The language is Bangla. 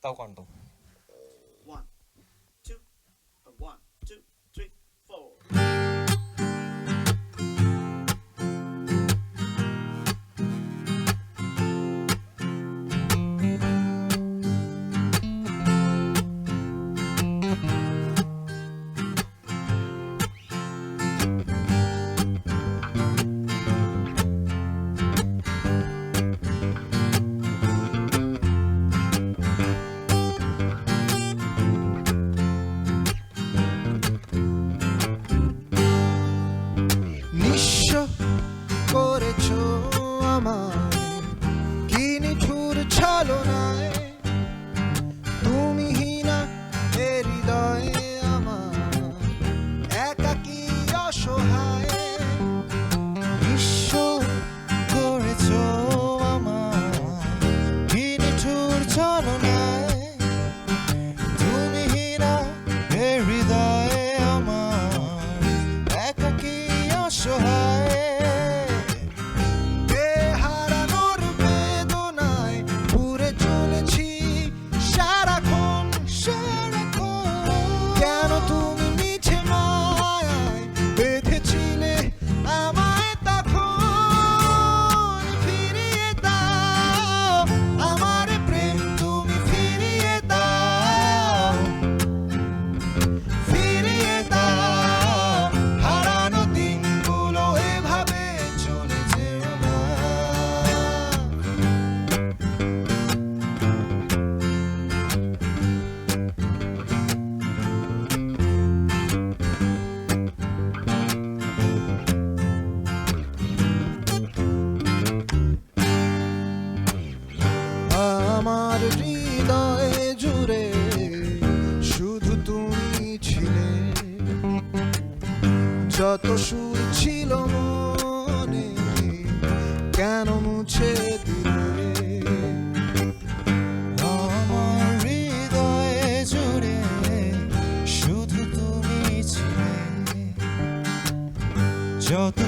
তাও কাণ্ড। 1, 2, 1, 2, 3, 4. নিঃস্ব করেছো আমায়, কি নিঠুর ছলনায়, তুমিহীনা এ হৃদয়ে আমার একাকী অসহায়। নিঃস্ব করেছো আমায়, কি নিঠুর ছলনায়, তুমিহীনা এ হৃদয়ে আমার একাকী অসহায়। এ হারানোর বেদনায় পুড়ে চলেছি সারাক্ষণ সারাক্ষণ। কেন তুমি মিছে মায়ায় বেঁধেছিলে আমায় তখন? ফিরিয়ে দাও আমার প্রেম, তুমি ফিরিয়ে দাও, ফিরিয়ে দাও। হারানো দিনগুলো এভাবে চলে যেও না। আমার হৃদয়ে জুড়ে শুধু তুমি ছিলে, যত সুর ছিল মনে কেন মুছে দিলে? আমার হৃদয়ে জুড়ে শুধু তুমি ছিলে, যত